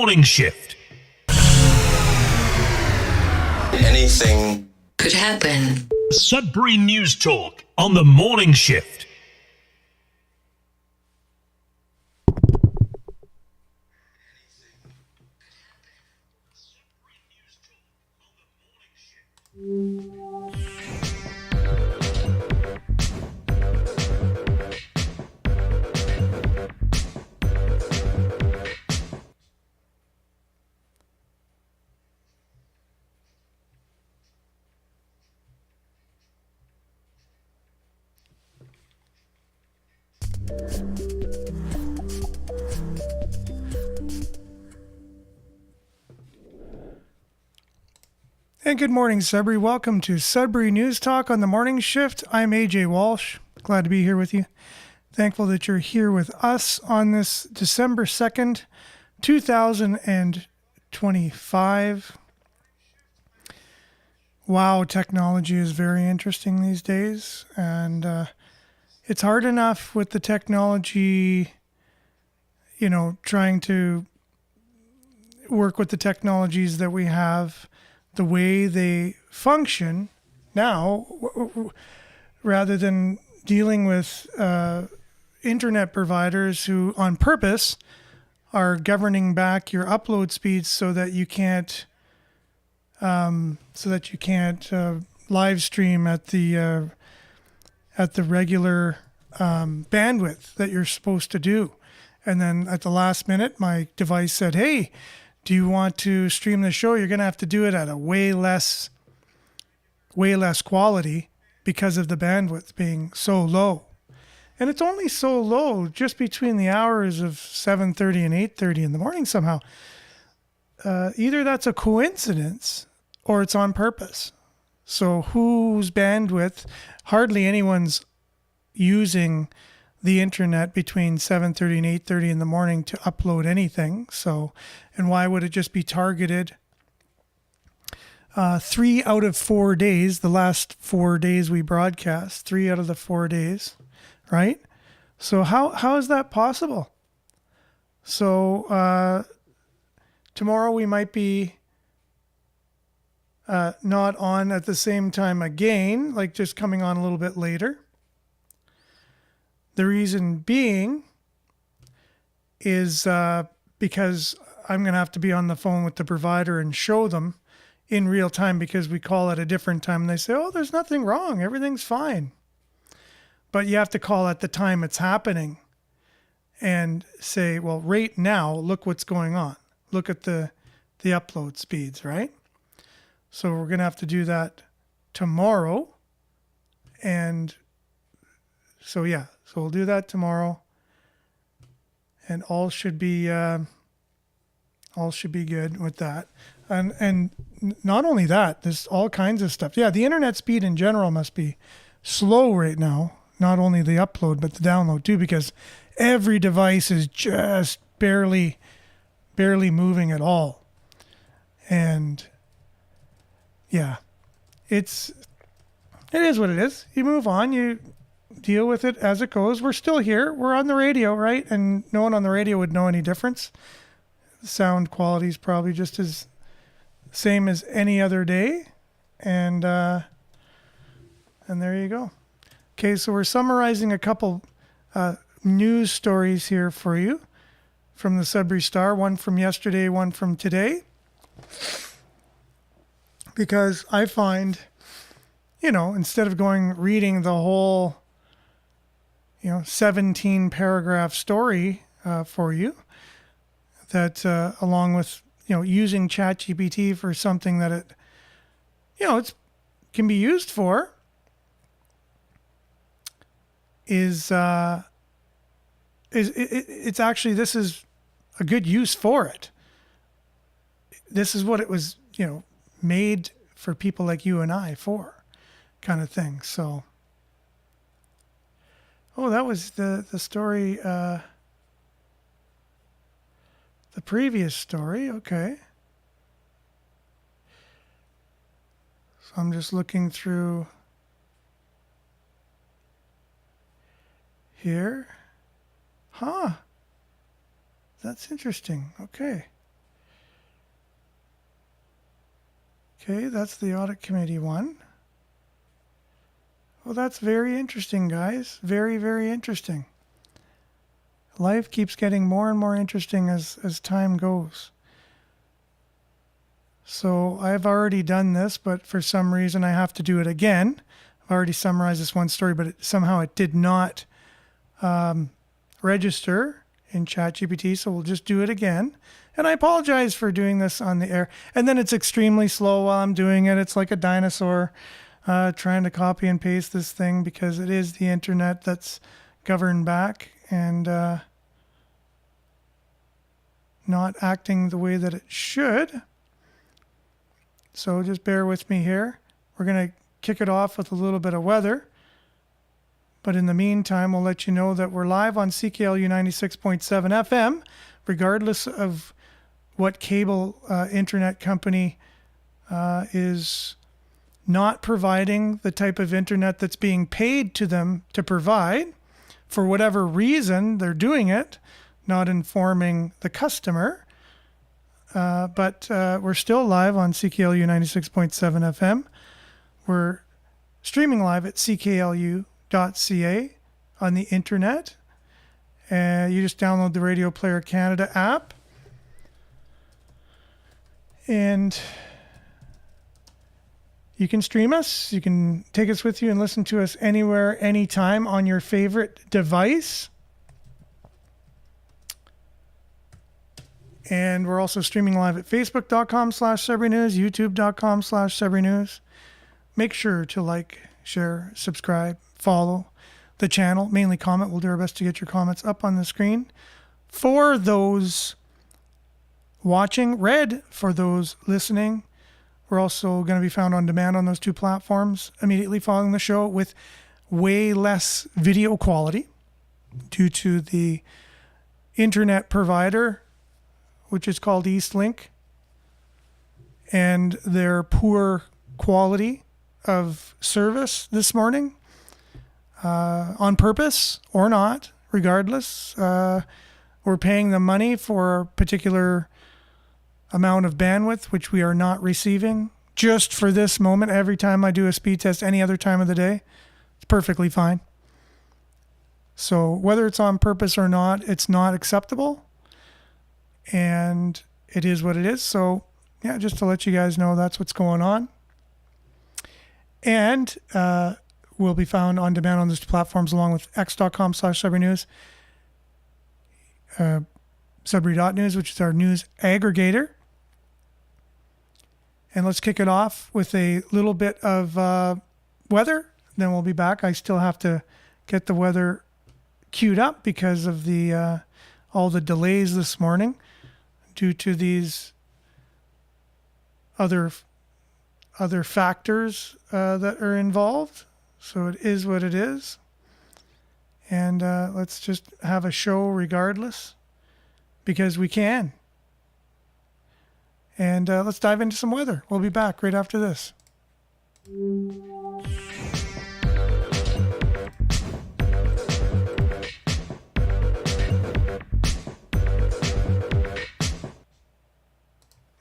morning shift. Anything could happen. Sudbury News Talk on the morning shift. And good morning, Sudbury. Welcome to Sudbury News Talk on the morning shift. I'm AJ Walsh. Glad to be here with you. Thankful that you're here with us on this December 2nd, 2025. Wow, technology is very interesting these days. And it's hard enough with the technology, trying to work with the technologies that we have, the way they function now, rather than dealing with internet providers who on purpose are governing back your upload speeds so that you can't live stream at the regular bandwidth that you're supposed to do. And then at the last minute, my device said, "Hey, do you want to stream the show? You're going to have to do it at a way less quality because of the bandwidth being so low." And it's only so low just between the hours of 7:30 and 8:30 in the morning somehow. Either that's a coincidence or it's on purpose. So whose bandwidth? Hardly anyone's using the internet between 7:30 and 8:30 in the morning to upload anything. So, and why would it just be targeted 3 out of 4 days, the last 4 days we broadcast, 3 out of the 4 days, right? So how is that possible? So tomorrow we might be not on at the same time again, like just coming on a little bit later. The reason being is because I'm going to have to be on the phone with the provider and show them in real time, because we call at a different time and they say, "Oh, there's nothing wrong. Everything's fine." But you have to call at the time it's happening and say, "Well, right now, look what's going on. Look at the upload speeds," right? So we're going to have to do that tomorrow. And so, yeah. So we'll do that tomorrow, and all should be good with that. And not only that, there's all kinds of stuff. Yeah, the internet speed in general must be slow right now. Not only the upload, but the download too, because every device is just barely moving at all. And yeah, it is what it is. You move on. You deal with it as it goes. We're still here. We're on the radio, right? And no one on the radio would know any difference. The sound quality is probably just as same as any other day. And there you go. Okay, so we're summarizing a couple news stories here for you from the Sudbury Star, one from yesterday, one from today. Because I find, instead of reading the whole 17 paragraph story for you, that along with using ChatGPT for something that it can be used for, is it's actually, this is a good use for it. This is what it was made for people like you and I for, kind of thing. So that was the story, the previous story. Okay. So I'm just looking through here. Huh. That's interesting. Okay. Okay, that's the audit committee one. Well, that's very interesting, guys. Very, very interesting. Life keeps getting more and more interesting as time goes. So I've already done this, but for some reason I have to do it again. I've already summarized this one story, but somehow it did not register in ChatGPT, so we'll just do it again. And I apologize for doing this on the air. And then it's extremely slow while I'm doing it. It's like a dinosaur trying to copy and paste this thing because it is the internet that's governed back and not acting the way that it should. So just bear with me here. We're going to kick it off with a little bit of weather. But in the meantime, we'll let you know that we're live on CKLU 96.7 FM, regardless of what cable internet company is not providing the type of internet that's being paid to them to provide. For whatever reason, they're doing it, not informing the customer. But we're still live on CKLU 96.7 FM. We're streaming live at cklu.ca on the internet. You just download the Radio Player Canada app. And you can stream us. You can take us with you and listen to us anywhere, anytime on your favorite device. And we're also streaming live at facebook.com/Sudbury News, youtube.com/Sudbury News. Make sure to like, share, subscribe, follow the channel. Mainly comment. We'll do our best to get your comments up on the screen. For those watching, red for those listening. We're also going to be found on demand on those two platforms immediately following the show with way less video quality due to the internet provider, which is called Eastlink, and their poor quality of service this morning, on purpose or not, regardless. We're paying them money for a particular amount of bandwidth, which we are not receiving just for this moment. Every time I do a speed test, any other time of the day, it's perfectly fine. So whether it's on purpose or not, it's not acceptable. And it is what it is. So yeah, just to let you guys know, that's what's going on. And we'll be found on demand on those two platforms along with x.com/Sudbury News, Sudbury.news, which is our news aggregator. And let's kick it off with a little bit of weather. Then we'll be back. I still have to get the weather queued up because of the all the delays this morning due to these other factors that are involved. So it is what it is. And let's just have a show regardless because we can. And let's dive into some weather. We'll be back right after this.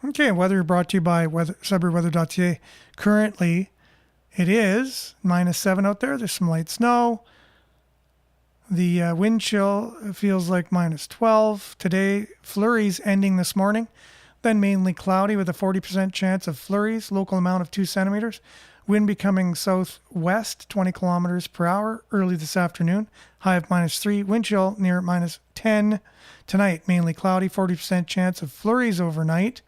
Okay, weather brought to you by SudburyWeather.ca. Currently, it is -7 out there. There's some light snow. The wind chill feels like -12. Today, flurries ending this morning. Then mainly cloudy with a 40% chance of flurries. Local amount of 2 centimeters. Wind becoming southwest, 20 kilometers per hour early this afternoon. High of -3. Wind chill near -10. Tonight, mainly cloudy, 40% chance of flurries overnight.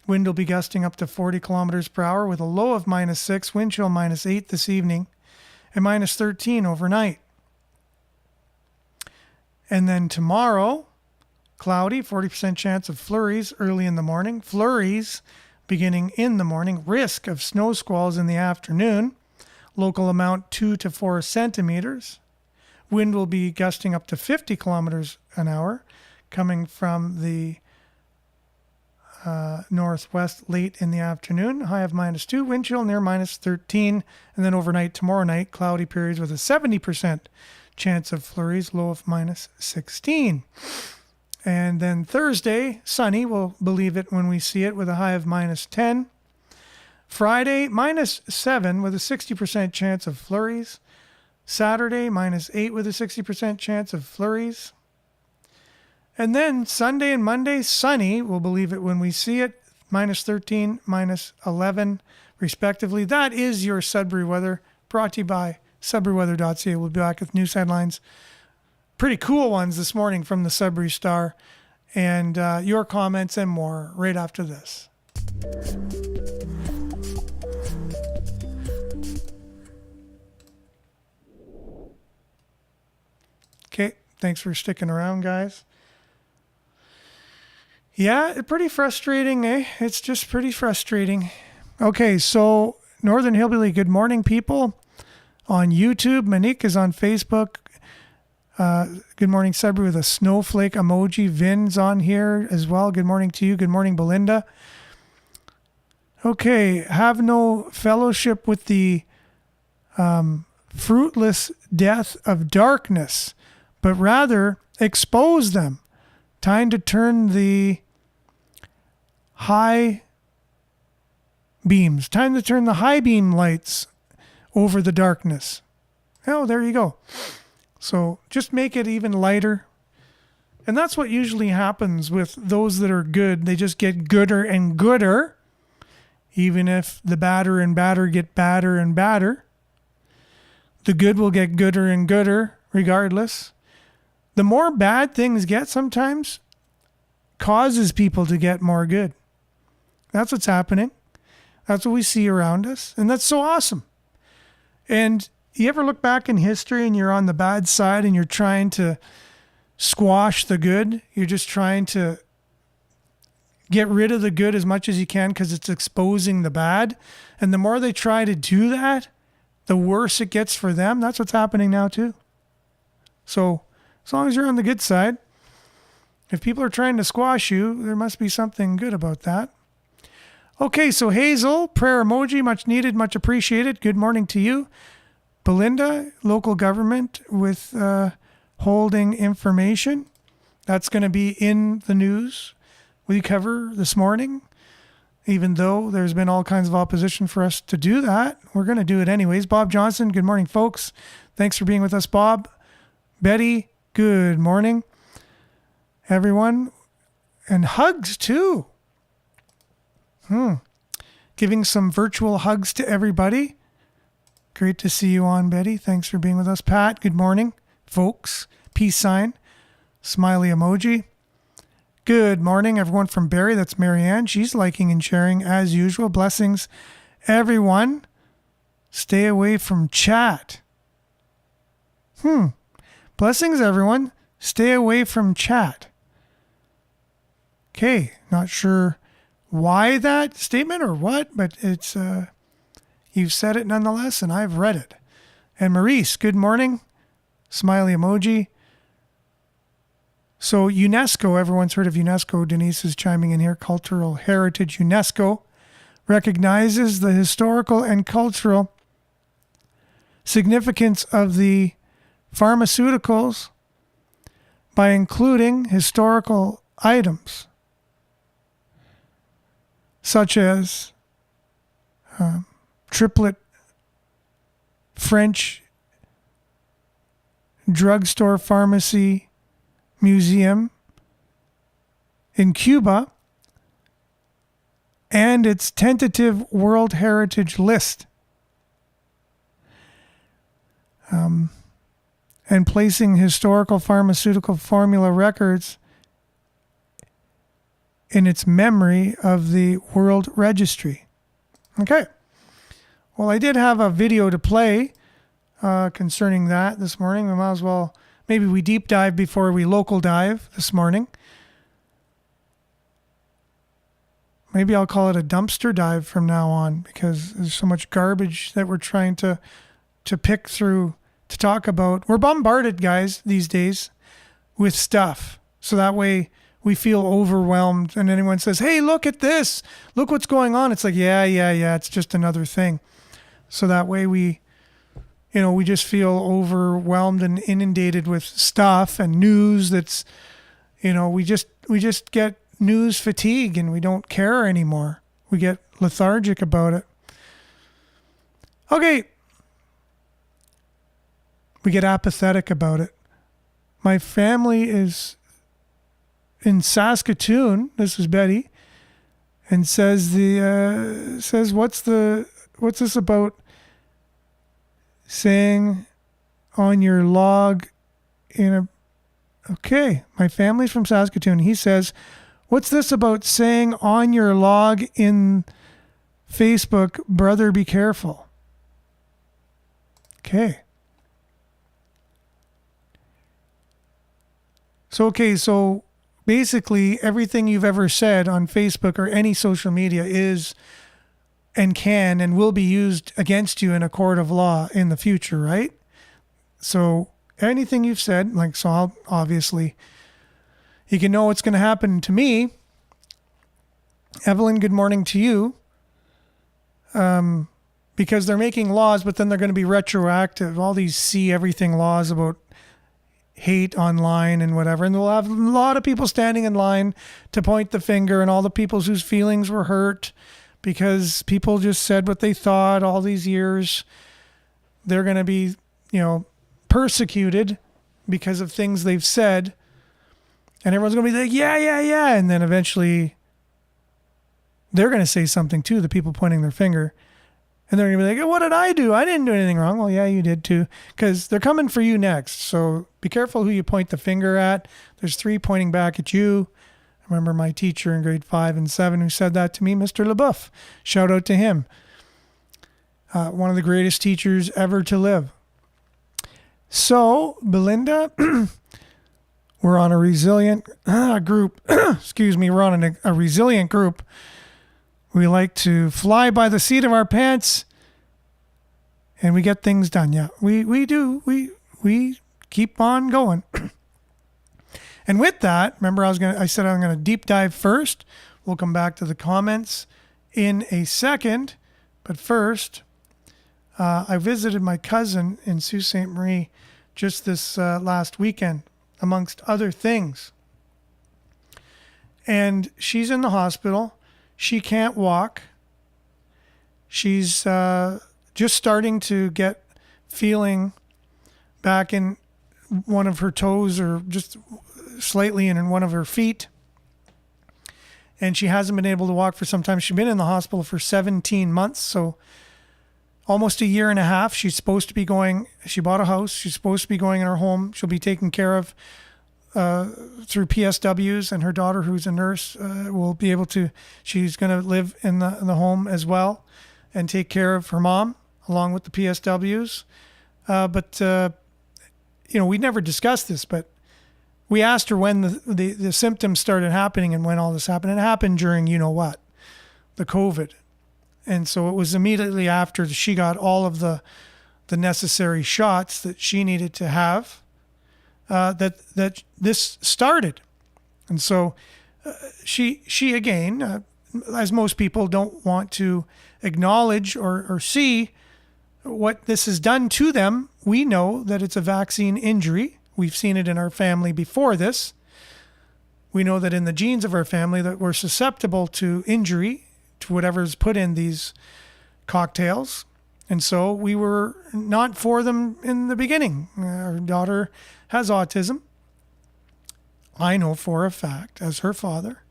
Wind will be gusting up to 40 kilometers per hour with a low of -6. Wind chill -8 this evening and -13 overnight. And then tomorrow, cloudy, 40% chance of flurries early in the morning. Flurries beginning in the morning. Risk of snow squalls in the afternoon. Local amount 2 to 4 centimeters. Wind will be gusting up to 50 kilometers an hour coming from the northwest late in the afternoon. High of -2. Wind chill near -13. And then overnight, tomorrow night, cloudy periods with a 70% chance of flurries. Low of -16. And then Thursday, sunny. We'll believe it when we see it with a high of -10. Friday, -7 with a 60% chance of flurries. Saturday, -8 with a 60% chance of flurries. And then Sunday and Monday, sunny. We'll believe it when we see it. -13, -11, respectively. That is your Sudbury weather, brought to you by SudburyWeather.ca. We'll be back with news headlines. Pretty cool ones this morning from the Sudbury Star. And your comments and more right after this. Okay, thanks for sticking around, guys. Yeah, pretty frustrating, eh? It's just pretty frustrating. Okay, so Northern Hillbilly, good morning, people. On YouTube, Monique is on Facebook. Good morning, Sudbury, with a snowflake emoji. Vin's on here as well. Good morning to you. Good morning, Belinda. Okay, have no fellowship with the fruitless death of darkness, but rather expose them. Time to turn the high beams. Time to turn the high beam lights over the darkness. Oh, there you go. So just make it even lighter. And that's what usually happens with those that are good. They just get gooder and gooder. Even if the badder and badder get badder and badder, the good will get gooder and gooder regardless. The more bad things get sometimes causes people to get more good. That's what's happening. That's what we see around us. And that's so awesome. And you ever look back in history and you're on the bad side and you're trying to squash the good? You're just trying to get rid of the good as much as you can because it's exposing the bad. And the more they try to do that, the worse it gets for them. That's what's happening now too. So as long as you're on the good side, if people are trying to squash you, there must be something good about that. Okay, so Hazel, prayer emoji, much needed, much appreciated. Good morning to you. Belinda, local government with holding information. That's going to be in the news we cover this morning. Even though there's been all kinds of opposition for us to do that, we're going to do it anyways. Bob Johnson, good morning, folks. Thanks for being with us, Bob. Betty, good morning, everyone. And hugs, too. Giving some virtual hugs to everybody. Great to see you on, Betty. Thanks for being with us. Pat, good morning, folks. Peace sign. Smiley emoji. Good morning, everyone from Barrie. That's Marianne. She's liking and sharing as usual. Blessings, everyone. Stay away from chat. Blessings, everyone. Stay away from chat. Okay, not sure why that statement or what, but it's you've said it nonetheless, and I've read it. And Maurice, good morning. Smiley emoji. So UNESCO, everyone's heard of UNESCO. Denise is chiming in here. Cultural Heritage UNESCO recognizes the historical and cultural significance of the pharmaceuticals by including historical items such as triplet French drugstore pharmacy museum in Cuba and its tentative World Heritage list, and placing historical pharmaceutical formula records in its memory of the World Registry. Okay. Well, I did have a video to play concerning that this morning. We might as well, maybe we deep dive before we local dive this morning. Maybe I'll call it a dumpster dive from now on because there's so much garbage that we're trying to pick through to talk about. We're bombarded, guys, these days with stuff. So that way we feel overwhelmed and anyone says, hey, look at this. Look what's going on. It's like, yeah. It's just another thing. So that way we just feel overwhelmed and inundated with stuff and news that's, we just get news fatigue and we don't care anymore. We get lethargic about it. Okay. We get apathetic about it. My family is in Saskatoon. This is Betty, and says what's this about saying on your log in a. Okay, my family's from Saskatoon. He says, what's this about saying on your log in Facebook, brother, be careful? Okay. So basically everything you've ever said on Facebook or any social media is and can and will be used against you in a court of law in the future, right? So anything you've said, like, so I'll, obviously, you can know what's going to happen to me. Evelyn, good morning to you. Because they're making laws, but then they're going to be retroactive. All these see everything laws about hate online and whatever. And we'll have a lot of people standing in line to point the finger, and all the people whose feelings were hurt because people just said what they thought all these years. They're going to be, persecuted because of things they've said. And everyone's going to be like, yeah. And then eventually they're going to say something too, the people pointing their finger. And they're going to be like, what did I do? I didn't do anything wrong. Well, yeah, you did too. Because they're coming for you next. So be careful who you point the finger at. There's 3 pointing back at you. I remember my teacher in grade 5 and 7 who said that to me, Mr. LeBoeuf. Shout out to him. One of the greatest teachers ever to live. So, Belinda, we're on a resilient group. Excuse me. We're on a resilient group. We like to fly by the seat of our pants, and we get things done. Yeah, we do. We keep on going. And with that, remember I said I'm gonna deep dive first. We'll come back to the comments in a second, but first, I visited my cousin in Sault Ste. Marie just this last weekend, amongst other things. And she's in the hospital. She can't walk. She's just starting to get feeling back in one of her toes, or just slightly in one of her feet. And she hasn't been able to walk for some time. She's been in the hospital for 17 months, so almost a year and a half. She's supposed to be going, she bought a house. She's supposed to be going in her home. She'll be taken care of through PSWs, and her daughter, who's a nurse, will be able to, she's going to live in the home as well and take care of her mom along with the PSWs. But we never discussed this, but we asked her when the symptoms started happening and when all this happened. It happened during, the COVID. And so it was immediately after she got all of the necessary shots that she needed to have. That this started. And so she again, as most people, don't want to acknowledge or see what this has done to them. We know that it's a vaccine injury. We've seen it in our family before this. We know that in the genes of our family that we're susceptible to injury, to whatever's put in these cocktails. And so we were not for them in the beginning. Our daughter has autism. I know for a fact, as her father,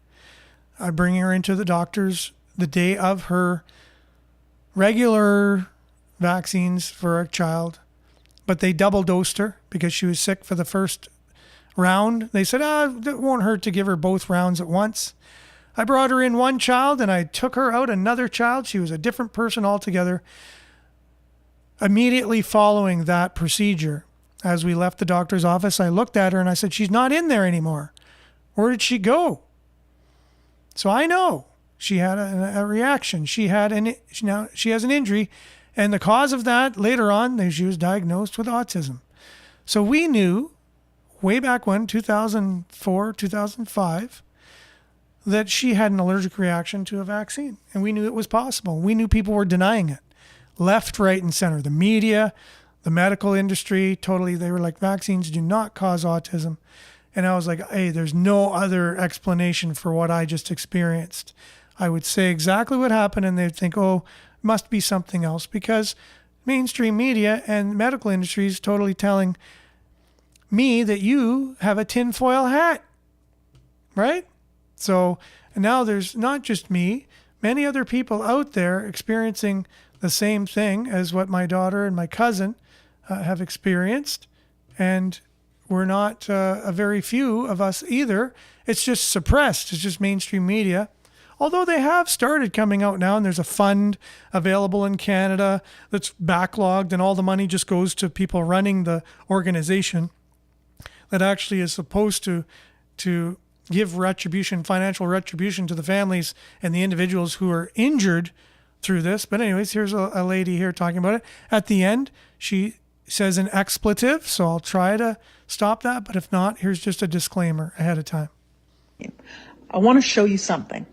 I bring her into the doctors the day of her regular vaccines for a child, but they double dosed her because she was sick for the first round. They said, it won't hurt to give her both rounds at once. I brought her in one child and I took her out another child. She was a different person altogether. Immediately following that procedure, as we left the doctor's office, I looked at her and I said, she's not in there anymore. Where did she go? So I know she had a reaction. She has an injury, and the cause of that later on, she was diagnosed with autism. So we knew way back when, 2004, 2005, that she had an allergic reaction to a vaccine, and we knew it was possible. We knew people were denying it, left, right, and center. The media, the medical industry, totally, they were like, vaccines do not cause autism. And I was like, hey, there's no other explanation for what I just experienced. I would say exactly what happened, and they'd think, oh, must be something else, because mainstream media and medical industry is totally telling me that you have a tinfoil hat, right? So now there's not just me, many other people out there experiencing the same thing as what my daughter and my cousin have experienced. And we're not a very few of us either. It's just suppressed. It's just mainstream media. Although they have started coming out now, and there's a fund available in Canada that's backlogged, and all the money just goes to people running the organization that actually is supposed to give retribution, financial retribution to the families and the individuals who are injured through this. But anyways, here's a lady here talking about it. At the end, she says an expletive, so I'll try to stop that. But if not, here's just a disclaimer ahead of time. I want to show you something.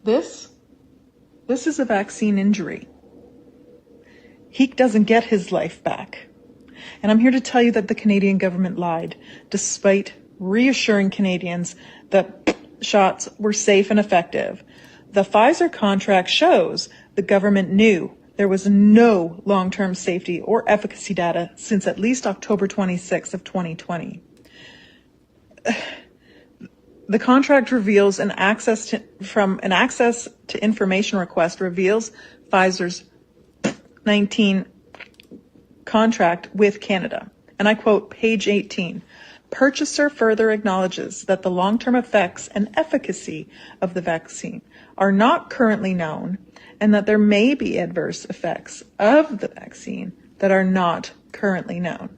This is a vaccine injury. He doesn't get his life back. And I'm here to tell you that the Canadian government lied, despite reassuring Canadians that shots were safe and effective. The Pfizer contract shows the government knew there was no long-term safety or efficacy data since at least October 26th of 2020. The contract reveals an access to information request reveals Pfizer's 19 contract with Canada. And I quote page 18, purchaser further acknowledges that the long-term effects and efficacy of the vaccine are not currently known and that there may be adverse effects of the vaccine that are not currently known.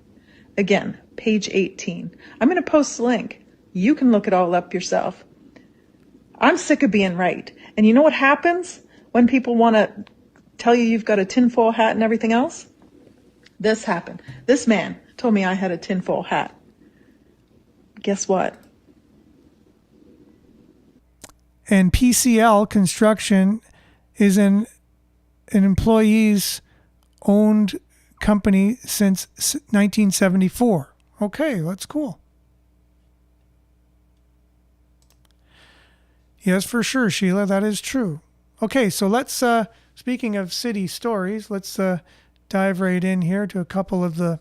Again, page 18. I'm going to post the link. You can look it all up yourself. I'm sick of being right. And you know what happens when people want to tell you you've got a tinfoil hat and everything else? This happened. This man told me I had a tinfoil hat. Guess what? And PCL Construction is an employee's owned company since 1974. Okay, that's cool. Yes, for sure, Sheila, that is true. Okay, so let's, speaking of city stories, let's dive right in here to a couple of the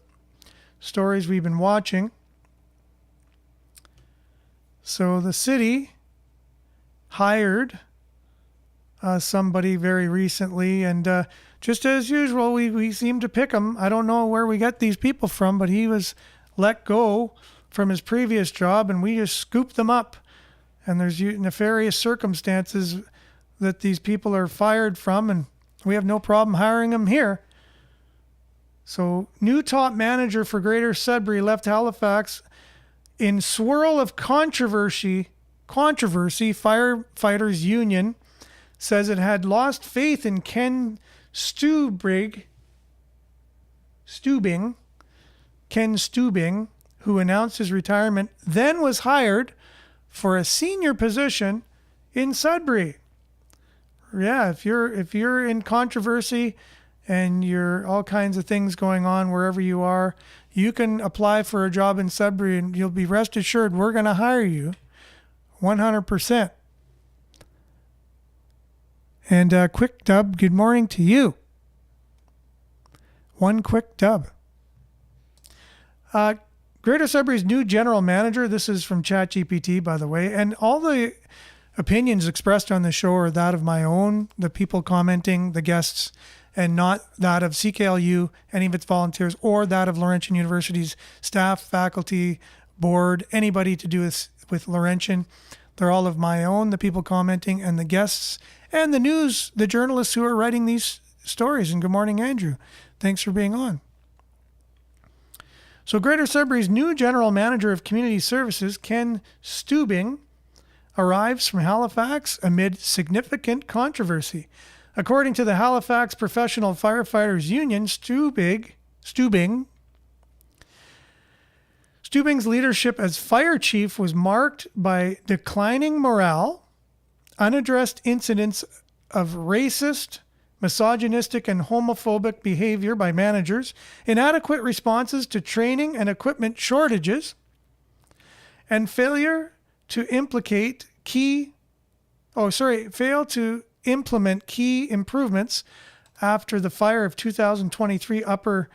stories we've been watching. So the city hired somebody very recently, and just as usual, we seem to pick him. I don't know where we get these people from, but he was let go from his previous job, and we just scooped them up. And there's nefarious circumstances that these people are fired from, and we have no problem hiring them here. So, new top manager for Greater Sudbury left Halifax in swirl of controversy. Firefighters Union says it had lost faith in Ken Stubing, who announced his retirement, then was hired for a senior position in Sudbury. Yeah, if you're in controversy and you're all kinds of things going on wherever you are, you can apply for a job in Sudbury and you'll be rest assured we're going to hire you 100%. And quick dub, good morning to you. One quick dub. Greater Sudbury's new general manager, this is from ChatGPT, by the way, and all the opinions expressed on the show are that of my own, the people commenting, the guests, and not that of CKLU, any of its volunteers, or that of Laurentian University's staff, faculty, board, anybody to do with Laurentian. They're all of my own, the people commenting, and the guests, and the news, the journalists who are writing these stories. And good morning, Andrew. Thanks for being on. So Greater Sudbury's new General Manager of Community Services, Ken Stubing, arrives from Halifax amid significant controversy. According to the Halifax Professional Firefighters Union, Stubing's leadership as fire chief was marked by declining morale, unaddressed incidents of racist, misogynistic and homophobic behavior by managers, inadequate responses to training and equipment shortages, and fail to implement key improvements after the fire of 2023 Upper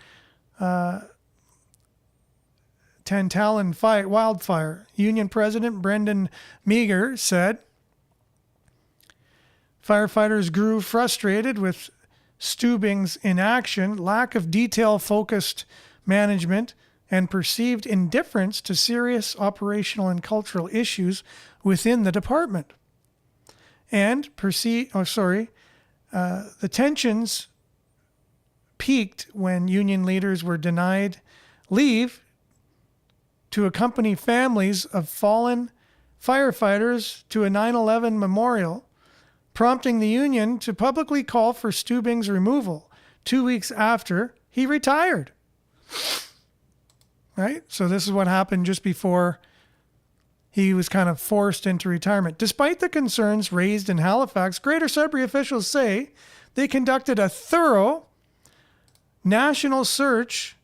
Tantallon wildfire. Union President Brendan Meager said, firefighters grew frustrated with Stubing's inaction, lack of detail-focused management, and perceived indifference to serious operational and cultural issues within the department. And the tensions peaked when union leaders were denied leave to accompany families of fallen firefighters to a 9/11 memorial, prompting the union to publicly call for Stubing's removal 2 weeks after he retired. Right? So this is what happened just before he was kind of forced into retirement. Despite the concerns raised in Halifax, Greater Sudbury officials say they conducted a thorough national search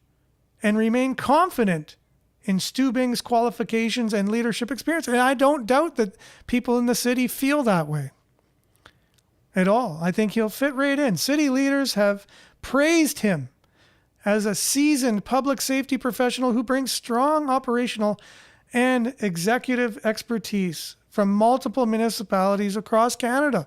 and remain confident in Stubing's qualifications and leadership experience. And I don't doubt that people in the city feel that way at all. I think he'll fit right in. City leaders have praised him as a seasoned public safety professional who brings strong operational and executive expertise from multiple municipalities across Canada.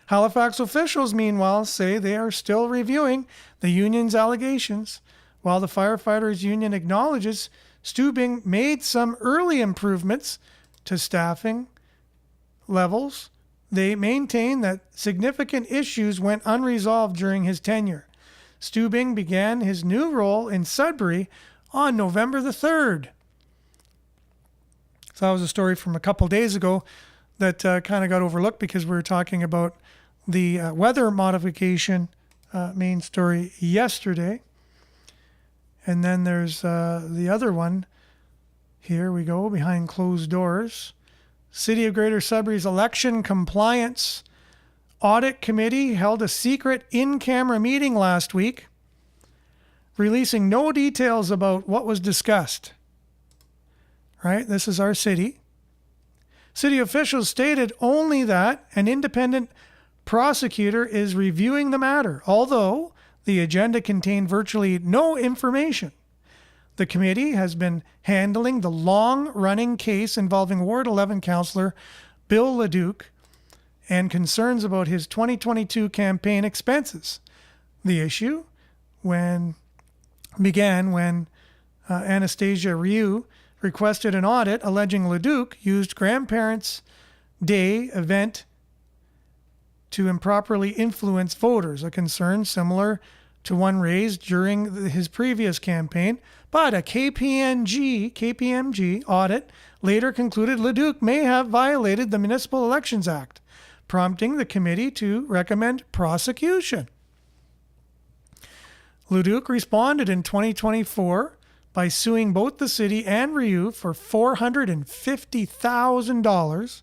Halifax officials, meanwhile, say they are still reviewing the union's allegations. While the firefighters union acknowledges Stubing made some early improvements to staffing levels, they maintain that significant issues went unresolved during his tenure. Stubing began his new role in Sudbury on November the 3rd. So that was a story from a couple days ago that kind of got overlooked because we were talking about the weather modification main story yesterday. And then there's the other one. Here we go, behind closed doors. City of Greater Sudbury's Election Compliance Audit Committee held a secret in-camera meeting last week, releasing no details about what was discussed. Right? This is our city. City officials stated only that an independent prosecutor is reviewing the matter, although the agenda contained virtually no information. The committee has been handling the long-running case involving Ward 11 councillor Bill Leduc and concerns about his 2022 campaign expenses. The issue began when Anastasia Ryu requested an audit alleging Leduc used Grandparents' Day event to improperly influence voters, a concern similar to one raised during his previous campaign. But a KPMG audit later concluded Leduc may have violated the Municipal Elections Act, prompting the committee to recommend prosecution. Leduc responded in 2024 by suing both the city and Ryu for $450,000,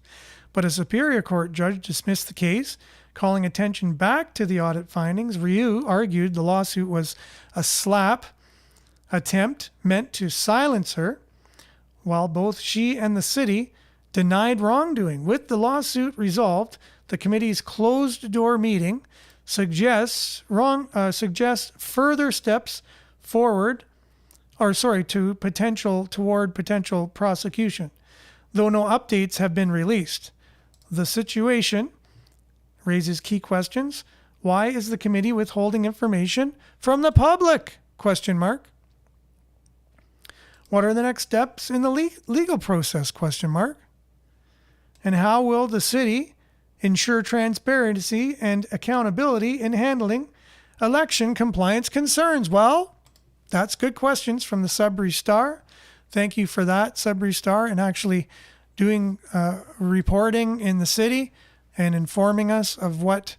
but a Superior Court judge dismissed the case, calling attention back to the audit findings. Ryu argued the lawsuit was a slap attempt meant to silence her, while both she and the city denied wrongdoing. With the lawsuit resolved, the committee's closed-door meeting suggests further steps toward potential prosecution, though no updates have been released. The situation raises key questions. Why is the committee withholding information from the public? ? What are the next steps in the legal process? ? And how will the city ensure transparency and accountability in handling election compliance concerns? Well, that's good questions from the Sudbury Star. Thank you for that, Sudbury Star, and actually doing reporting in the city and informing us of what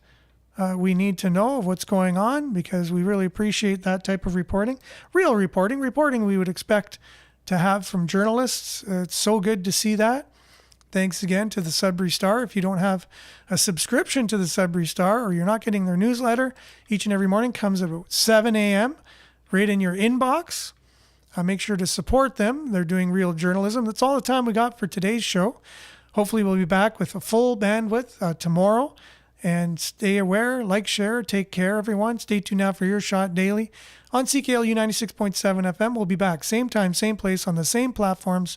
we need to know of what's going on, because we really appreciate that type of reporting. Real reporting we would expect to have from journalists. It's so good to see that. Thanks again to the Sudbury Star. If you don't have a subscription to the Sudbury Star or you're not getting their newsletter each and every morning, comes at about 7 a.m. right in your inbox. Make sure to support them. They're doing real journalism. That's all the time we got for today's show. Hopefully we'll be back with a full bandwidth tomorrow. And stay aware, like, share, take care, everyone. Stay tuned now for your shot daily on CKLU 96.7 FM. We'll be back same time, same place, on the same platforms,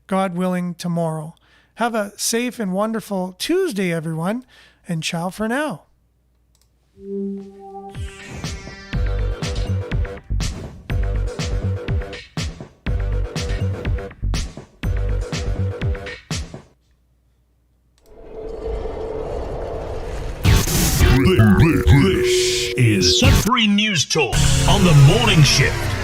God willing, tomorrow. Have a safe and wonderful Tuesday, everyone, and ciao for now. This is Sudbury News Talk on the morning shift.